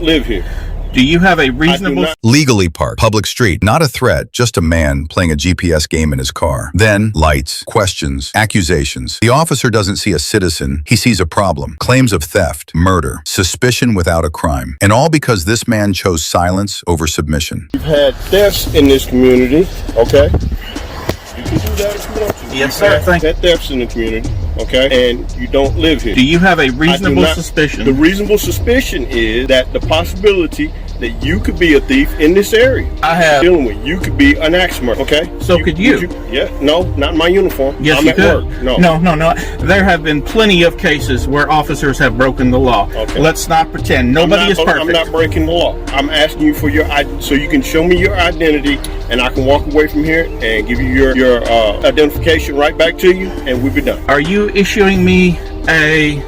Live here. Do you have a reasonable... Legally parked, public street, not a threat, just a man playing a GPS game in his car. Then, lights, questions, accusations. The officer doesn't see a citizen, he sees a problem. Claims of theft, murder, suspicion without a crime. And all because this man chose silence over submission. We've had thefts in this community, okay? You can do that if you want to. Yes, sir. Thank you. Thefts in the community, okay? And you don't live here. Do you have a reasonable suspicion? The reasonable suspicion is that the possibility that you could be a thief in this area. I have. Dealing with you could be an axe murderer, okay? So could you? Yeah, no, not in my uniform. Yes, I'm you at could. work. No. No. There have been plenty of cases where officers have broken the law. Okay. Let's not pretend. Nobody is perfect. I'm not breaking the law. I'm asking you for your so you can show me your identity, and I can walk away from here and give you your identification right back to you, and we'll be done. Are you issuing me a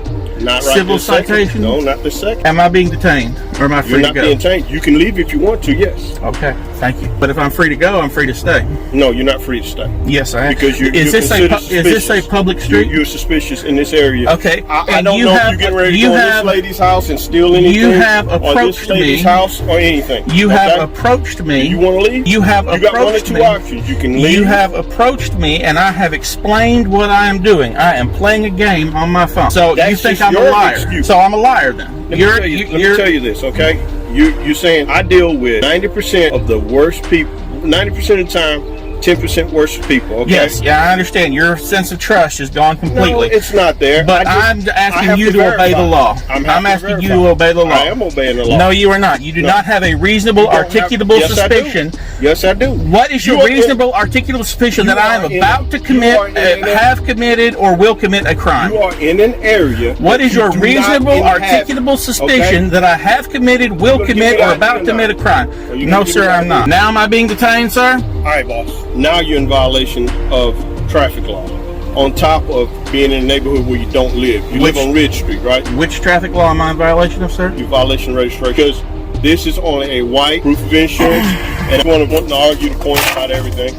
Not right civil this second. citation? No, not this second. Am I being detained, or am I free You're to not go? being detained. You can leave if you want to, yes. Okay, thank you. But if I'm free to go, I'm free to stay. No, you're not free to stay. Yes, I am. Because is this a public street? You're suspicious in this area. Okay. I don't know if you're getting ready to go in this lady's house and steal anything. You have or approached this lady's me. house or anything. You have approached me. You want to leave? You have You got one or approached two me. options. You can leave. You have approached me, and I have explained what I am doing. I am playing a game on my phone. So That's you think just I'm a your liar? excuse. So I'm a liar then. Let me tell you this, okay? You're saying I deal with 90% of the worst people, 90% of the time, 10% worse people, okay? Yes, yeah, I understand. Your sense of trust is gone completely. No, it's not there. But I'm asking you to obey the law. I'm asking you to obey the law. I am obeying the law. No, you are not. You do not have a reasonable, articulable suspicion. Yes, I do. What is your reasonable, articulable suspicion that I am about to commit, have committed, or will commit a crime? You are in an area. What is your reasonable, articulable suspicion that I have committed, will commit, or about to commit a crime? No, sir, I'm not. Now am I being detained, sir? All right, boss. Now you're in violation of traffic law. On top of being in a neighborhood where you don't live. You live on Ridge Street, right? Which traffic law am I in violation of, sir? You're violation of registration. Because this is only a white proof of insurance. And I want to argue the point about everything.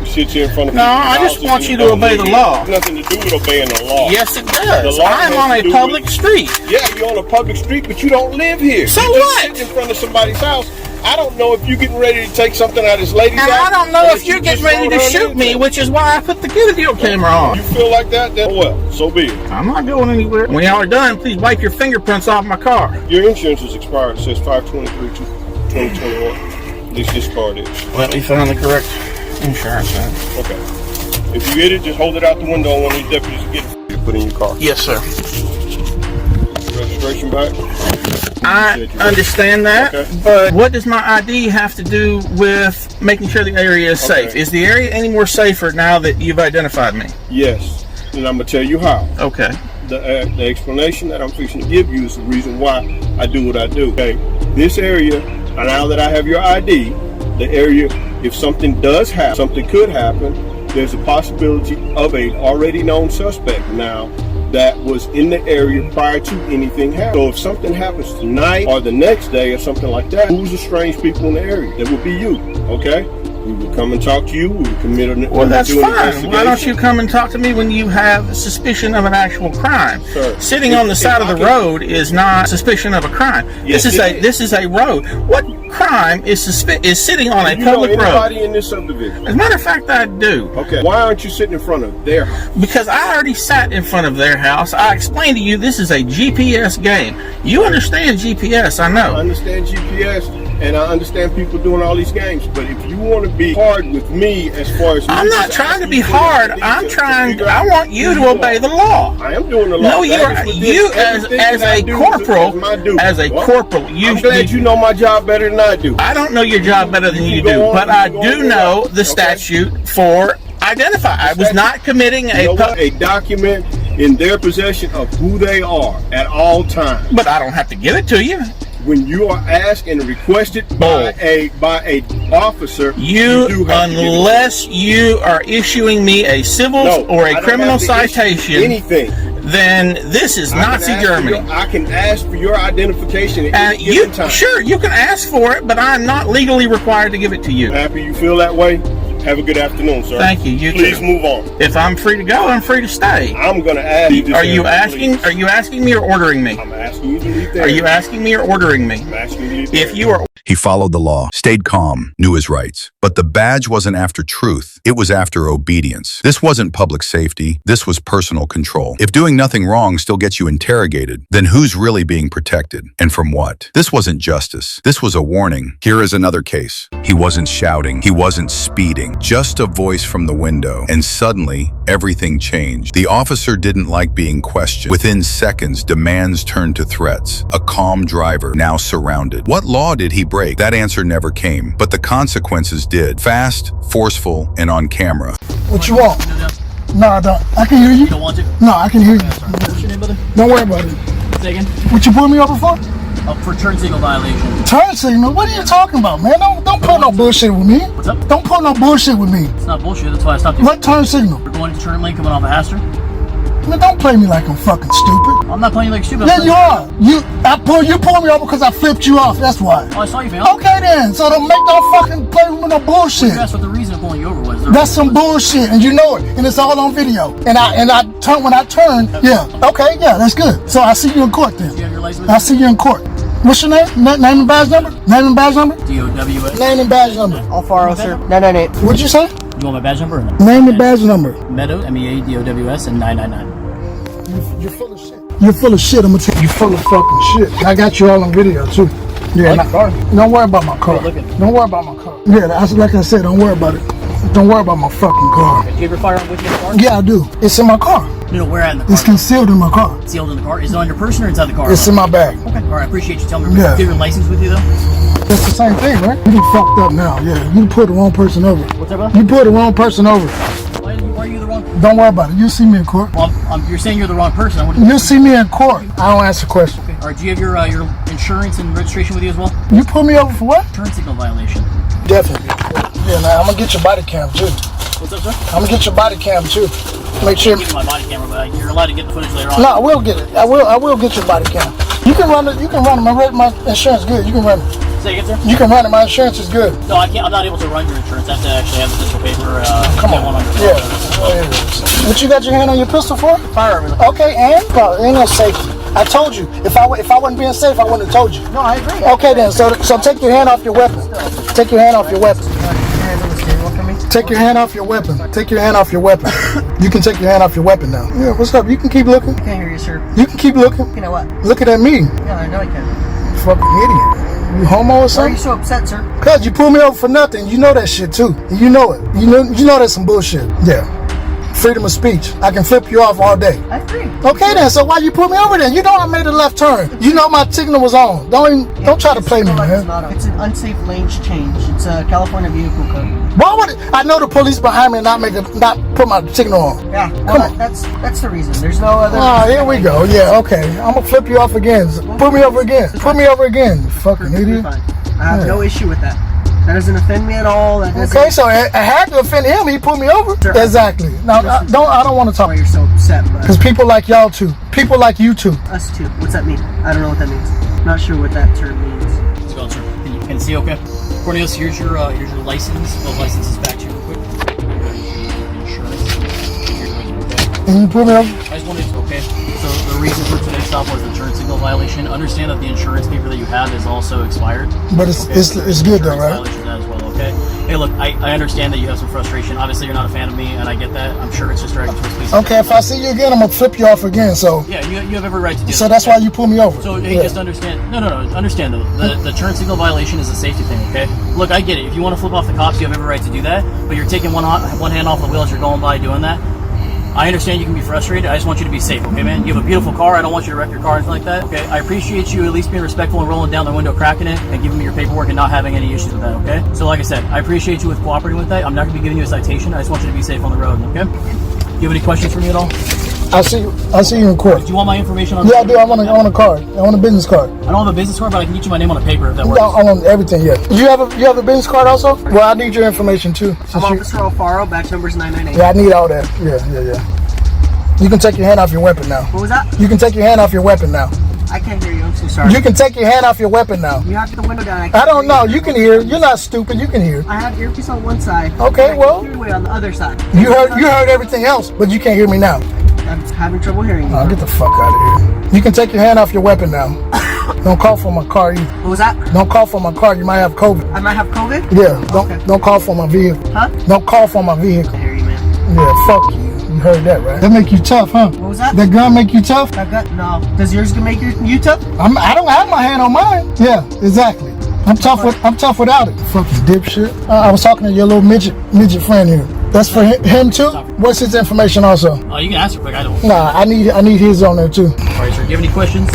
You sit here in front of No, I just want you to obey the law. It has nothing to do with obeying the law. Yes, it does. The law I'm has on to a do public with- street. Yeah, you're on a public street, but you don't live here. So you just what? sit in front of somebody's house. I don't know if you're getting ready to take something out of this lady's And house. I don't know if you're getting ready to shoot me, which is why I put the video camera on. You feel like that? Then well, so be it. I'm not going anywhere. When y'all are done, please wipe your fingerprints off my car. Your insurance is expired. It says 5/23/2021. At least this card is. Let me find the correct insurance then. Okay. If you get it, just hold it out the window and one of these deputies will get it put in your car. Yes, sir. Registration back? I understand that, Okay. but what does my ID have to do with making sure the area is safe? Okay. Is the area any more safer now that you've identified me? Yes. And I'm going to tell you how. Okay. The explanation that I'm fixing to give you is the reason why I do what I do. Okay. This area, now that I have your ID, the area, if something does happen, something could happen, there's a possibility of a already known suspect now that was in the area prior to anything happening. So if something happens tonight or the next day or something like that, who's the strange people in the area? That would be you, okay? We would come and talk to you. We would commit an Well, that's fine. Why don't you come and talk to me when you have suspicion of an actual crime? Sir, Sitting on the side of the road is not suspicion of a crime. Yes, This is a road. What crime is sitting on a public road? Anybody in this subdivision? As a matter of fact, I do. Okay. Why aren't you sitting in front of their house? Because I already sat in front of their house. I explained to you this is a GPS game. You understand GPS, I know. I understand GPS, and I understand people doing all these games. But if you want to be hard with me as far as I'm not trying to be hard. I want you to obey the law. I am doing the law. No, you as a corporal, I'm glad you know my job better than I do. I don't know your job better than you do, but I do know the statute for identify. I was not committing a document in their possession of who they are at all times. But I don't have to give it to you. When you are asked and requested by a officer, unless you are issuing me a civil or a criminal citation, anything, then this is Nazi Germany. I can ask for your identification at any given time. Sure, you can ask for it, but I'm not legally required to give it to you. Happy you feel that way? Have a good afternoon, sir. Thank you. You Please too. move on. If I'm free to go, I'm free to stay. I'm going to ask you. Are you asking me or ordering me? I'm asking asking you to leave the Are area. you asking me or ordering me? I'm asking you to leave the If area. you are He followed the law, stayed calm, knew his rights. But the badge wasn't after truth. It was after obedience. This wasn't public safety. This was personal control. If doing nothing wrong still gets you interrogated, then who's really being protected? And from what? This wasn't justice. This was a warning. Here is another case. He wasn't shouting. He wasn't speeding. Just a voice from the window. And suddenly, everything changed. The officer didn't like being questioned. Within seconds, demands turned to threats. A calm driver, now surrounded. What law did he break? That answer never came, but the consequences did. Fast, forceful, and on camera. What you want? No, I don't. I can hear you. You don't want to? No, I can hear you. What's your name, brother? Don't worry about it. Say again? What you pulling me over for? For turn signal violation. Turn signal? What are you talking about, man? Don't pull no bullshit with me. What's up? Don't pull no bullshit with me. It's not bullshit, that's why I stopped you. What turn signal? You're going to turn lane coming off of Astor? Man, don't play me like I'm fucking stupid. I'm not playing you like stupid. Yeah, you are. You pulled me over because I flipped you off. That's why. Oh, I saw you, man. Okay then. So don't fucking play with no bullshit. That's what the reason of pulling you over was. That's some bullshit, and you know it, and it's all on video. And I turn when I turn. Yeah. Okay. Yeah, that's good. So I see you in court then. Do you have your license? I see you in court. What's your name? Name and badge number? Name and badge number? DOWS. Name and badge number. Alfaro, sir. 998. What'd you say? You want my badge number or no? Name and badge number. Meadow, MEADOWS, and 999. You're full of shit. You're full of shit. I'm gonna tell you. You're full of fucking shit. I got you all on video too. Yeah. Like your car? Don't worry about my car. Look at it. Don't worry about my car. Yeah. Like I said, don't worry about it. Don't worry about my fucking car. Do you have your firearm with you in the car? Yeah, I do. It's in my car. No, where at in the car? It's concealed in my car. Sealed in the car? Is it on your person or inside the car? It's in my bag. Okay. Alright, I appreciate you telling me. Yeah. Do you have your license with you though? It's the same thing, right? You done fucked up now. Yeah. You pulled the wrong person over. What's that, bro? You pulled the wrong person over. Why are you the wrong? Don't worry about it. You'll see me in court. Well, you're saying you're the wrong person. You'll see me in court. I don't answer questions. Okay. Alright, do you have your insurance and registration with you as well? You pulled me over for what? Turn signal violation. Definitely. Yeah, now I'm gonna get your body cam too. What's up, sir? I'm gonna get your body cam too. Make sure. Give me my body camera, but you're allowed to get the footage later on. No, I will get it. I will get your body cam. You can run it. You can run it. My insurance good. You can run it. Say again, sir? You can run it. My insurance is good. No, I can't. I'm not able to run your insurance. I have to actually have the physical paper. Come get on. one your Yeah. phone. What you got your hand on your pistol for? Firearm. Okay, and ain't no safety. I told you. If I wasn't being safe, I wouldn't have told you. No, I agree. Okay then. So take your hand off your weapon. Take your hand off your weapon. Take your hand off your weapon. Take your hand off your weapon. You can take your hand off your weapon now. Yeah, what's up? You can keep looking. I can't hear you, sir. You can keep looking. You know what? Looking at me. Yeah, I know I can. Fucking idiot. You homo or Why are something? you so upset, sir? Cause you pulled me over for nothing. You know that shit too. You know it. You know that's some bullshit. Yeah. Freedom of speech. I can flip you off all day. I agree. Okay then, so why you pull me over then? You know I made a left turn. You know my signal was on. Don't try to play me, man. It's an unsafe lanes change. It's a California vehicle code. Why would I know the police behind me and not put my signal on? Yeah, Come well, on. that's the reason. There's no other. Oh, here we go. Yeah, okay. I'm gonna flip you off again. Put me over again. Put me over again. You fucking idiot. Fine. I have no issue with that. That doesn't offend me at all. That doesn't. Okay, so I had to offend him. He pulled me over. Sure. Exactly. Now I don't want to talk Why you're so upset, because but people like y'all too. People like you too. us too. What's that mean? I don't know what that means. Not sure what that term means. Let's go, sir. Can you see okay? Cornelius, here's your license. The license is back to you real quick. Insurance. And you pulled me over. I just wanted to, okay. So the reason for today's stop was the turn signal violation. Understand that the insurance paper that you have is also expired. But it's good though, right? Violation as well, okay. Hey, look, I understand that you have some frustration. Obviously, you're not a fan of me, and I get that. I'm sure it's just dragging towards police. Okay, if I see you again, I'm gonna flip you off again. So Yeah, you have every right to do that. so that's why you pull me over. So hey, Yeah. just understand. No. Understand though. The turn signal violation is a safety thing. Okay. Look, I get it. If you want to flip off the cops, you have every right to do that. But you're taking one hand off the wheel as you're going by doing that. I understand you can be frustrated. I just want you to be safe. Okay, man. You have a beautiful car. I don't want you to wreck your car or anything like that. Okay. I appreciate you at least being respectful and rolling down the window, cracking it, and giving me your paperwork and not having any issues with that. Okay. So like I said, I appreciate you with cooperating with that. I'm not going to be giving you a citation. I just want you to be safe on the road. Okay. Do you have any questions for me at all? I see you in court. Do you want my information on? Yeah, I do. I want a card. I want a business card. I don't have a business card, but I can get you my name on a paper if that I works. want everything. Yeah. You have a business card also? Well, I need your information too. I'm Officer Alfaro. Badge number's 998. Yeah, I need all that. Yeah. You can take your hand off your weapon now. What was that? You can take your hand off your weapon now. I can't hear you. I'm so sorry. You can take your hand off your weapon now. You have the window down. I don't know. You can hear. You're not stupid. You can hear. I have earpiece on one side. Okay, and I well- can hear you on the other side. You heard everything else, but you can't hear me now. I'm having trouble hearing you. Oh, get the fuck out of here. You can take your hand off your weapon now. Don't call for my car either. What was that? Don't call for my car. You might have COVID. I might have COVID? Yeah. Okay. Don't call for my vehicle. Huh? Don't call for my vehicle. I hear you, man. Yeah, fuck you. You heard that, right? That make you tough, huh? What was that? That gun make you tough? That gun? No. Does yours make you tough? I don't have my hand on mine. Yeah, exactly. I'm tough without it. Fucking dipshit. I was talking to your little midget friend here. That's for him too? What's his information also? You can ask real quick. I don't. Nah, I need his on there too. All right, sir. Do you have any questions?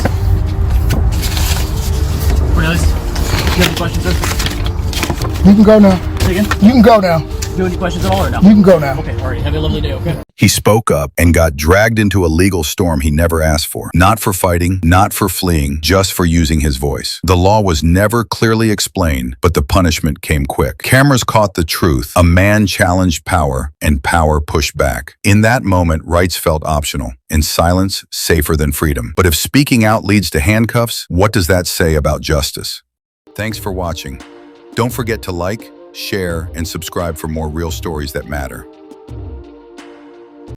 Cornelius, do you have any questions, sir? You can go now. Say again? You can go now. Do you have any questions at all or no? You can go now. Okay, all right. Have a lovely day, okay? He spoke up and got dragged into a legal storm he never asked for. Not for fighting, not for fleeing, just for using his voice. The law was never clearly explained, but the punishment came quick. Cameras caught the truth. A man challenged power, and power pushed back. In that moment, rights felt optional, and silence safer than freedom. But if speaking out leads to handcuffs, what does that say about justice? Thanks for watching. Don't forget to like, share, and subscribe for more real stories that matter.